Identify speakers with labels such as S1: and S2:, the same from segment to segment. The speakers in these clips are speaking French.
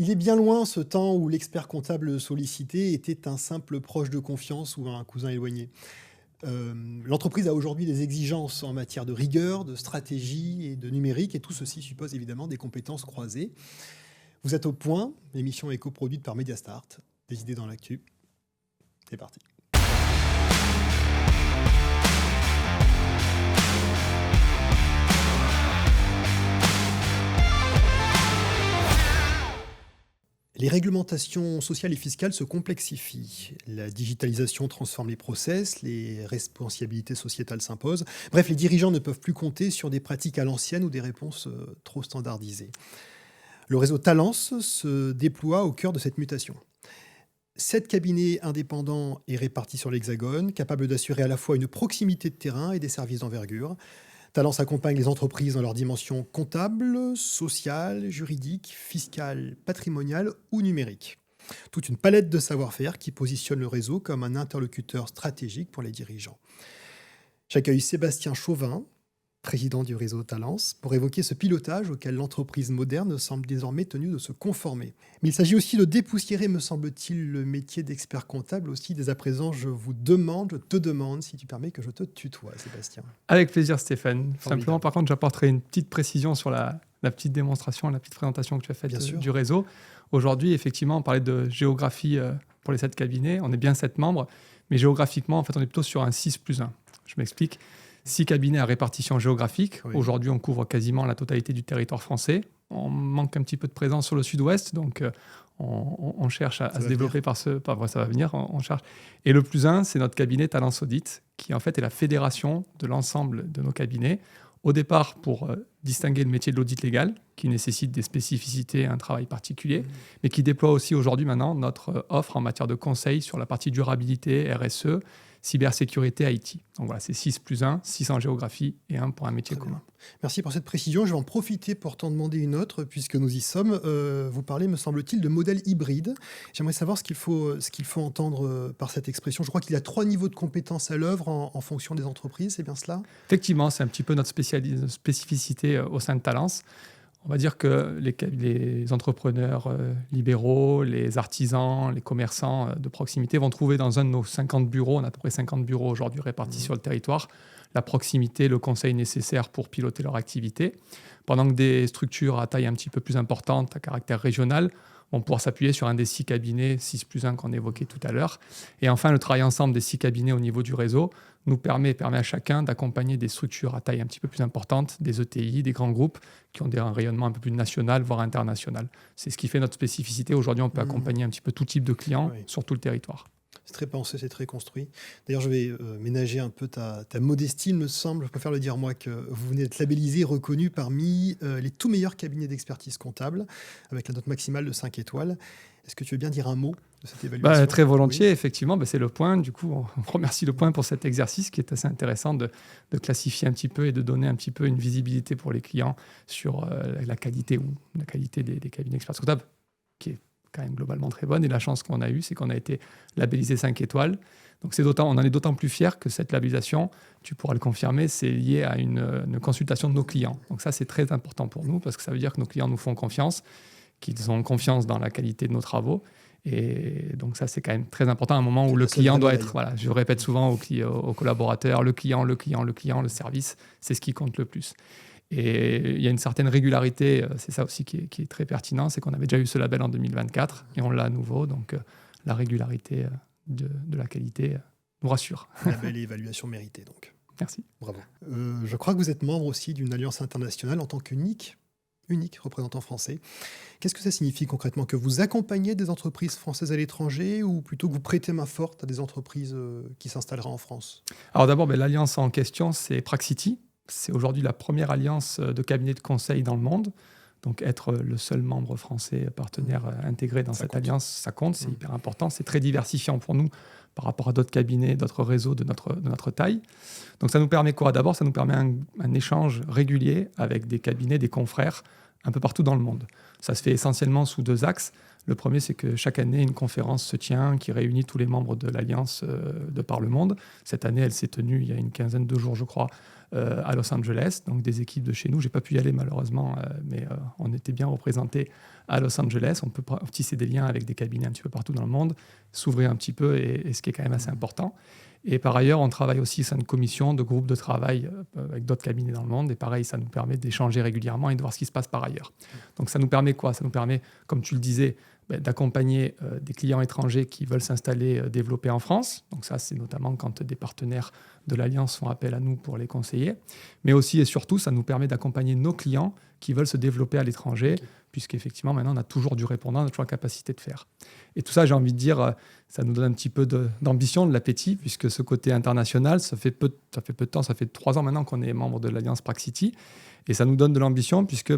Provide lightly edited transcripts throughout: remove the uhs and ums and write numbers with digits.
S1: Il est bien loin ce temps où l'expert comptable sollicité était un simple proche de confiance ou un cousin éloigné. L'entreprise a aujourd'hui des exigences en matière de rigueur, de stratégie et de numérique, et tout ceci suppose évidemment des compétences croisées. Vous êtes au point, l'émission est coproduite par Mediastart. Des idées dans l'actu. C'est parti. Les réglementations sociales et fiscales se complexifient. La digitalisation transforme les process, les responsabilités sociétales s'imposent. Bref, les dirigeants ne peuvent plus compter sur des pratiques à l'ancienne ou des réponses trop standardisées. Le réseau Talence se déploie au cœur de cette mutation. 7 cabinets indépendants et répartis sur l'Hexagone, capables d'assurer à la fois une proximité de terrain et des services d'envergure. Talence accompagne les entreprises dans leurs dimensions comptables, sociales, juridiques, fiscales, patrimoniales ou numériques. Toute une palette de savoir-faire qui positionne le réseau comme un interlocuteur stratégique pour les dirigeants. J'accueille Sébastien Chauvin, président du réseau Talence, pour évoquer ce pilotage auquel l'entreprise moderne semble désormais tenue de se conformer. Mais il s'agit aussi de dépoussiérer, me semble-t-il, le métier d'expert comptable. Aussi, dès à présent, je te demande, si tu permets, que je te tutoie, Sébastien.
S2: Avec plaisir, Stéphane.
S1: Formidable.
S2: Simplement, par contre, j'apporterai une petite précision sur la petite démonstration, la petite présentation que tu as faite du réseau. Aujourd'hui, effectivement, on parlait de géographie pour les 7 cabinets. On est bien 7 membres, mais géographiquement, en fait, on est plutôt sur un 6+1. Je m'explique. 6 cabinets à répartition géographique. Oui. Aujourd'hui, on couvre quasiment la totalité du territoire français. On manque un petit peu de présence sur le sud-ouest, donc on cherche à se développer ça va venir, on cherche. Et le +1, c'est notre cabinet Talence Audit, qui en fait est la fédération de l'ensemble de nos cabinets. Au départ, pour distinguer le métier de l'audit légal, qui nécessite des spécificités et un travail particulier, mais qui déploie aussi aujourd'hui maintenant notre offre en matière de conseil sur la partie durabilité, RSE, cybersécurité, IT. Donc voilà, c'est 6+1, 6 en géographie et 1 pour un métier commun.
S1: Merci pour cette précision. Je vais en profiter pour t'en demander une autre, puisque nous y sommes. Vous parlez, me semble-t-il, de modèle hybride. J'aimerais savoir ce qu'il faut entendre par cette expression. Je crois qu'il y a 3 niveaux de compétences à l'œuvre en fonction des entreprises, c'est bien cela ?
S2: Effectivement, c'est un petit peu notre spécificité au sein de Talence. On va dire que les entrepreneurs libéraux, les artisans, les commerçants de proximité vont trouver dans un de nos 50 bureaux, on a à peu près 50 bureaux aujourd'hui répartis sur le territoire, la proximité, le conseil nécessaire pour piloter leur activité. Pendant que des structures à taille un petit peu plus importante, à caractère régional, vont pouvoir s'appuyer sur un des 6 cabinets, 6+1 qu'on évoquait tout à l'heure. Et enfin, le travail ensemble des 6 cabinets au niveau du réseau nous permet à chacun d'accompagner des structures à taille un petit peu plus importante, des ETI, des grands groupes qui ont un rayonnement un peu plus national, voire international. C'est ce qui fait notre spécificité. Aujourd'hui, on peut accompagner un petit peu tout type de clients sur tout le territoire.
S1: C'est très pensé, c'est très construit. D'ailleurs, je vais ménager un peu ta modestie, il me semble, je préfère le dire moi, que vous venez d'être labellisé, reconnu parmi les tout meilleurs cabinets d'expertise comptable, avec la note maximale de 5 étoiles. Est-ce que tu veux bien dire un mot de cette évaluation ?
S2: Très volontiers, effectivement. C'est le point. Du coup, on remercie le point pour cet exercice qui est assez intéressant de classifier un petit peu et de donner un petit peu une visibilité pour les clients sur la qualité des cabinets d'expertise comptable, qui est quand même globalement très bonne. Et la chance qu'on a eue, c'est qu'on a été labellisé 5 étoiles. Donc on en est d'autant plus fiers que cette labellisation, tu pourras le confirmer, c'est lié à une consultation de nos clients. Donc ça, c'est très important pour nous parce que ça veut dire que nos clients nous font confiance, qu'ils ont confiance dans la qualité de nos travaux. Et donc ça, c'est quand même très important à un moment où le client doit être... Voilà, je répète souvent aux collaborateurs, le client, le service, c'est ce qui compte le plus. Et il y a une certaine régularité, c'est ça aussi qui est très pertinent, c'est qu'on avait déjà eu ce label en 2024 et on l'a à nouveau. Donc la régularité de la qualité nous rassure.
S1: Label et évaluation méritée donc.
S2: Merci.
S1: Bravo. Je crois que vous êtes membre aussi d'une alliance internationale en tant qu'unique représentant français. Qu'est-ce que ça signifie concrètement ? Que vous accompagnez des entreprises françaises à l'étranger ou plutôt que vous prêtez main forte à des entreprises qui s'installeraient en France ?
S2: Alors d'abord, l'alliance en question, c'est Praxity. C'est aujourd'hui la première alliance de cabinets de conseil dans le monde. Donc être le seul membre français partenaire intégré dans cette alliance, ça compte, c'est hyper important. C'est très diversifiant pour nous par rapport à d'autres cabinets, d'autres réseaux de notre taille. Donc ça nous permet quoi ? D'abord, ça nous permet un échange régulier avec des cabinets, des confrères, un peu partout dans le monde. Ça se fait essentiellement sous 2 axes. Le premier, c'est que chaque année, une conférence se tient qui réunit tous les membres de l'Alliance de par le monde. Cette année, elle s'est tenue il y a une quinzaine de jours, je crois, à Los Angeles, donc des équipes de chez nous. Je n'ai pas pu y aller malheureusement, mais on était bien représentés à Los Angeles. On peut tisser des liens avec des cabinets un petit peu partout dans le monde, s'ouvrir un petit peu, et ce qui est quand même assez important. Et par ailleurs, on travaille aussi au sein de commissions, de groupes de travail avec d'autres cabinets dans le monde. Et pareil, ça nous permet d'échanger régulièrement et de voir ce qui se passe par ailleurs. Donc ça nous permet quoi? Ça nous permet, comme tu le disais, d'accompagner des clients étrangers qui veulent s'installer, développer en France. Donc ça, c'est notamment quand des partenaires de l'Alliance font appel à nous pour les conseiller. Mais aussi et surtout, ça nous permet d'accompagner nos clients qui veulent se développer à l'étranger, puisqu'effectivement, maintenant, on a toujours du répondant, on a toujours la capacité de faire. Et tout ça, j'ai envie de dire, ça nous donne un petit peu d'ambition, de l'appétit, puisque ce côté international, ça fait peu de temps, ça fait 3 ans maintenant qu'on est membre de l'Alliance Praxity, et ça nous donne de l'ambition, puisque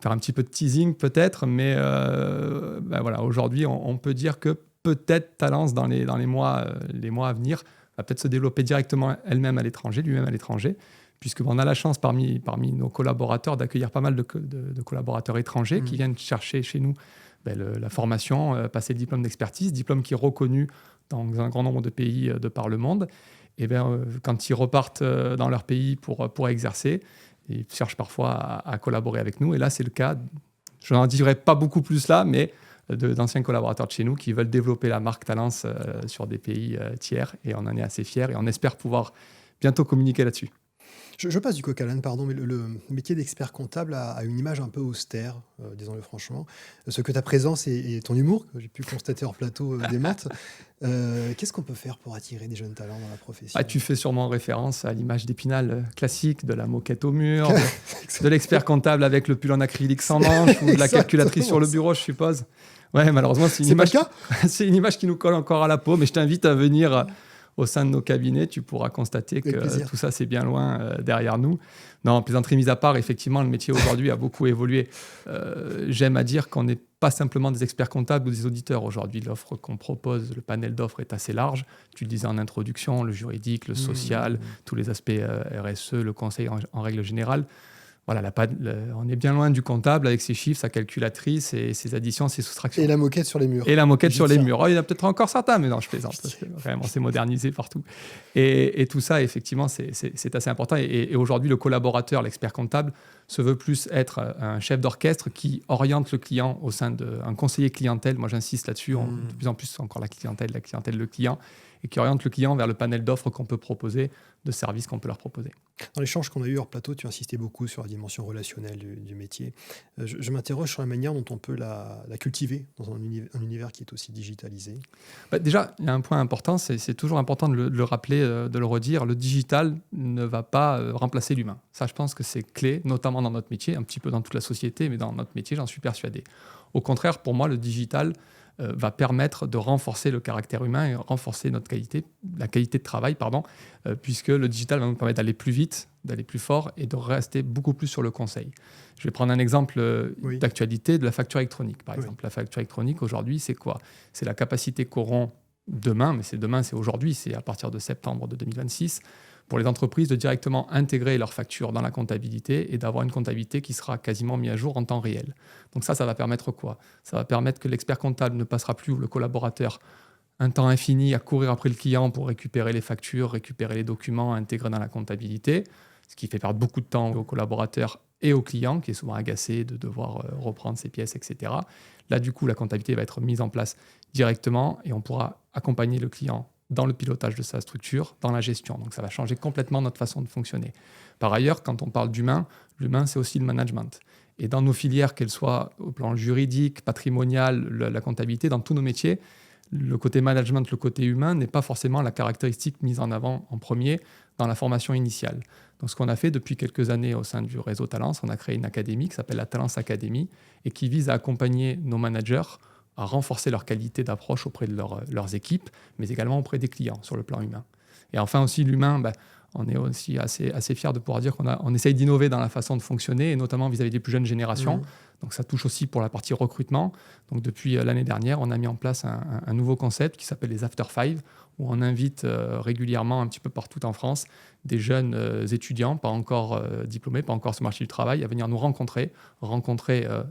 S2: faire un petit peu de teasing peut-être, mais voilà, aujourd'hui, on peut dire que peut-être Talence, dans les mois à venir, va peut-être se développer directement elle-même à l'étranger, lui-même à l'étranger, puisqu'on a la chance parmi nos collaborateurs d'accueillir pas mal de collaborateurs étrangers qui viennent chercher chez nous la formation, passer le diplôme d'expertise, diplôme qui est reconnu dans un grand nombre de pays de par le monde. Et quand ils repartent dans leur pays pour exercer, ils cherchent parfois à collaborer avec nous. Et là, c'est le cas, je n'en dirai pas beaucoup plus là, mais d'anciens collaborateurs de chez nous qui veulent développer la marque Talence sur des pays tiers. Et on en est assez fiers et on espère pouvoir bientôt communiquer là-dessus.
S1: Je passe du coq à l'âne, pardon, mais le métier d'expert comptable a une image un peu austère, disons-le franchement. Ce que ta présence et ton humour, que j'ai pu constater hors plateau, démentent. Qu'est-ce qu'on peut faire pour attirer des jeunes talents dans la profession?
S2: Tu fais sûrement référence à l'image d'Épinal classique, de la moquette au mur, de l'expert comptable avec le pull en acrylique sans manche, ou de la calculatrice sur le bureau, je suppose. Ouais, malheureusement, c'est une image qui nous colle encore à la peau, mais je t'invite à venir au sein de nos cabinets, tu pourras constater que tout ça, c'est bien loin derrière nous. Non, plaisanterie mise à part, effectivement, le métier aujourd'hui a beaucoup évolué. J'aime à dire qu'on n'est pas simplement des experts comptables ou des auditeurs aujourd'hui. L'offre qu'on propose, le panel d'offres est assez large. Tu le disais en introduction, le juridique, le social, tous les aspects RSE, le conseil en règle générale. Voilà, on est bien loin du comptable avec ses chiffres, sa calculatrice et ses additions, ses soustractions.
S1: Et la moquette sur les murs.
S2: Et la moquette sur les murs. Oh, il y en a peut-être encore certains, mais non, je plaisante. Parce que vraiment, c'est modernisé partout. Et tout ça, effectivement, c'est assez important. Et aujourd'hui, le collaborateur, l'expert comptable, se veut plus être un chef d'orchestre qui oriente le client au sein d'un conseiller clientèle. Moi, j'insiste là-dessus. De plus en plus, encore la clientèle, le client, et qui oriente le client vers le panel d'offres qu'on peut proposer, de services qu'on peut leur proposer.
S1: Dans l'échange qu'on a eu hors plateau, tu insistais beaucoup sur la dimension relationnelle du métier. Je m'interroge sur la manière dont on peut la cultiver dans un univers qui est aussi digitalisé.
S2: Déjà, il y a un point important, c'est toujours important de le rappeler, de le redire. Le digital ne va pas remplacer l'humain. Ça, je pense que c'est clé, notamment dans notre métier, un petit peu dans toute la société, mais dans notre métier, j'en suis persuadé. Au contraire, pour moi, le digital va permettre de renforcer le caractère humain et renforcer la qualité de travail, puisque le digital va nous permettre d'aller plus vite, d'aller plus fort et de rester beaucoup plus sur le conseil. Je vais prendre un exemple d'actualité de la facture électronique, par exemple. La facture électronique, aujourd'hui, c'est quoi? C'est la capacité qu'auront demain, mais c'est aujourd'hui, c'est à partir de septembre de 2026, pour les entreprises de directement intégrer leurs factures dans la comptabilité et d'avoir une comptabilité qui sera quasiment mise à jour en temps réel. Donc ça va permettre quoi? Ça va permettre que l'expert comptable ne passera plus, ou le collaborateur, un temps infini à courir après le client pour récupérer les factures, récupérer les documents, intégrer dans la comptabilité, ce qui fait perdre beaucoup de temps aux collaborateurs et au client, qui est souvent agacé de devoir reprendre ses pièces, etc. Là, du coup, la comptabilité va être mise en place directement et on pourra accompagner le client dans le pilotage de sa structure, dans la gestion. Donc ça va changer complètement notre façon de fonctionner. Par ailleurs, quand on parle d'humain, l'humain, c'est aussi le management. Et dans nos filières, qu'elles soient au plan juridique, patrimonial, la comptabilité, dans tous nos métiers, le côté management, le côté humain n'est pas forcément la caractéristique mise en avant en premier dans la formation initiale. Donc ce qu'on a fait depuis quelques années au sein du réseau Talence, on a créé une académie qui s'appelle la Talence Academy et qui vise à accompagner nos managers à renforcer leur qualité d'approche auprès de leurs équipes, mais également auprès des clients sur le plan humain. Et enfin aussi l'humain, on est aussi assez fiers de pouvoir dire qu'on essaye d'innover dans la façon de fonctionner, et notamment vis-à-vis des plus jeunes générations, Donc ça touche aussi pour la partie recrutement. Donc depuis l'année dernière, on a mis en place un nouveau concept qui s'appelle les After Five, où on invite régulièrement un petit peu partout en France des jeunes étudiants, pas encore diplômés, pas encore sur le marché du travail, à venir nous rencontrer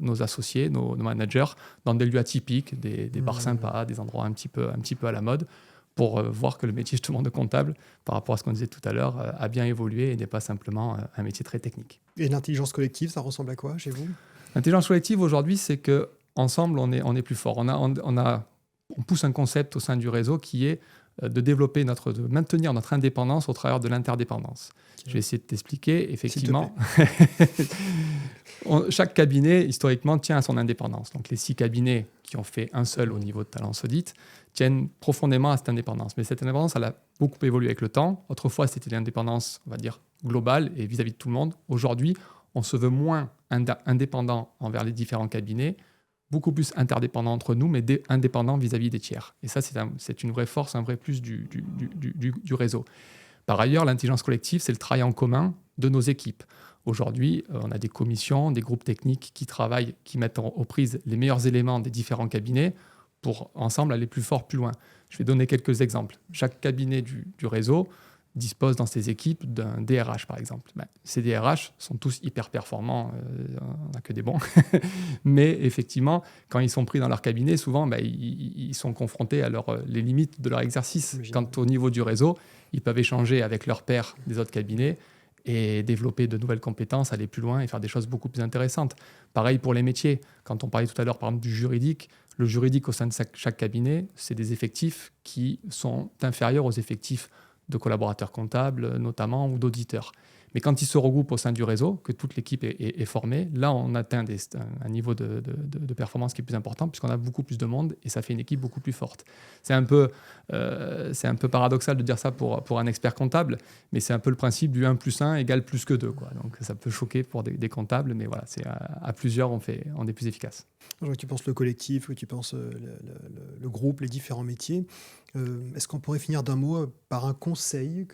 S2: nos associés, nos managers, dans des lieux atypiques, des bars sympas, des endroits un petit peu à la mode, pour voir que le métier justement de comptable, par rapport à ce qu'on disait tout à l'heure, a bien évolué et n'est pas simplement un métier très technique.
S1: Et l'intelligence collective, ça ressemble à quoi chez vous?
S2: L'intelligence collective aujourd'hui, c'est que ensemble on est plus fort. On pousse un concept au sein du réseau qui est de maintenir notre indépendance au travers de l'interdépendance. Okay. Je vais essayer de t'expliquer. Effectivement, chaque cabinet, historiquement, tient à son indépendance. Donc, les 6 cabinets qui ont fait un seul au niveau de Talence Audit tiennent profondément à cette indépendance. Mais cette indépendance, elle a beaucoup évolué avec le temps. Autrefois, c'était l'indépendance, on va dire, globale et vis-à-vis de tout le monde. Aujourd'hui, on se veut moins indépendant envers les différents cabinets, beaucoup plus interdépendants entre nous, mais indépendants vis-à-vis des tiers. Et ça, c'est une vraie force, un vrai plus du réseau. Par ailleurs, l'intelligence collective, c'est le travail en commun de nos équipes. Aujourd'hui, on a des commissions, des groupes techniques qui travaillent, qui mettent aux prises les meilleurs éléments des différents cabinets pour, ensemble, aller plus fort, plus loin. Je vais donner quelques exemples. Chaque cabinet du réseau dispose dans ses équipes d'un DRH, par exemple. Ces DRH sont tous hyper performants, on n'a que des bons. Mais effectivement, quand ils sont pris dans leur cabinet, souvent, ils sont confrontés à les limites de leur exercice. Quant au niveau du réseau, ils peuvent échanger avec leurs pairs des autres cabinets et développer de nouvelles compétences, aller plus loin et faire des choses beaucoup plus intéressantes. Pareil pour les métiers. Quand on parlait tout à l'heure, par exemple, du juridique, le juridique au sein de chaque cabinet, c'est des effectifs qui sont inférieurs aux effectifs de collaborateurs comptables notamment ou d'auditeurs. Mais quand ils se regroupent au sein du réseau, que toute l'équipe est formée, là on atteint un niveau de performance qui est plus important puisqu'on a beaucoup plus de monde et ça fait une équipe beaucoup plus forte. C'est un peu paradoxal de dire ça pour un expert comptable, mais c'est un peu le principe du 1 + 1 égale plus que 2, quoi. Donc ça peut choquer pour des comptables, mais voilà, c'est à plusieurs on est plus efficace.
S1: Je vois que tu penses le collectif, que tu penses le groupe, les différents métiers. Est-ce qu'on pourrait finir d'un mot par un conseil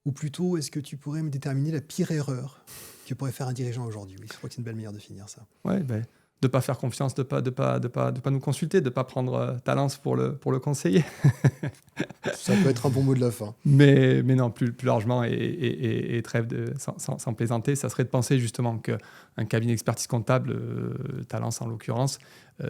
S1: ou plutôt, est-ce que tu pourrais me déterminer la pire erreur que pourrait faire un dirigeant aujourd'hui? Oui, je crois que c'est une belle manière de finir ça.
S2: Ouais, de ne pas faire confiance, de pas nous consulter, de ne pas prendre Talence pour le conseiller.
S1: Ça peut être un bon mot de la fin.
S2: Mais non, plus largement, et trêve sans plaisanter, ça serait de penser justement qu'un cabinet d'expertise comptable, Talence en l'occurrence,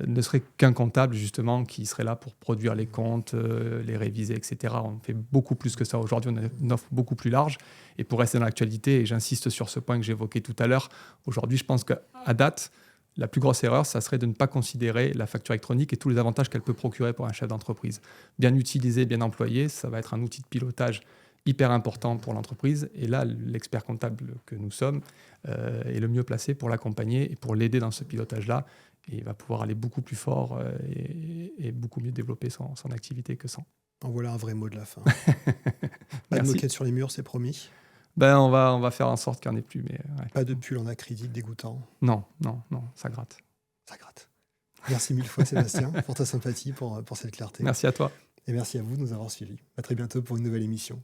S2: ne serait qu'un comptable justement qui serait là pour produire les comptes, les réviser, etc. On fait beaucoup plus que ça. Aujourd'hui, on a une offre beaucoup plus large. Et pour rester dans l'actualité, et j'insiste sur ce point que j'évoquais tout à l'heure, aujourd'hui, je pense qu'à date, la plus grosse erreur, ça serait de ne pas considérer la facture électronique et tous les avantages qu'elle peut procurer pour un chef d'entreprise. Bien utilisé, bien employé, ça va être un outil de pilotage hyper important pour l'entreprise. Et là, l'expert comptable que nous sommes est le mieux placé pour l'accompagner et pour l'aider dans ce pilotage-là. Et il va pouvoir aller beaucoup plus fort et beaucoup mieux développer son activité que sans.
S1: En voilà un vrai mot de la fin. Pas de moquette sur les murs, c'est promis.
S2: On va faire en sorte qu'il n'y en ait plus. Mais, ouais.
S1: Pas de pull en acrylique dégoûtant.
S2: Non, ça gratte.
S1: Ça gratte. Merci mille fois Sébastien pour ta sympathie, pour cette clarté.
S2: Merci à toi.
S1: Et merci à vous de nous avoir suivis. À très bientôt pour une nouvelle émission.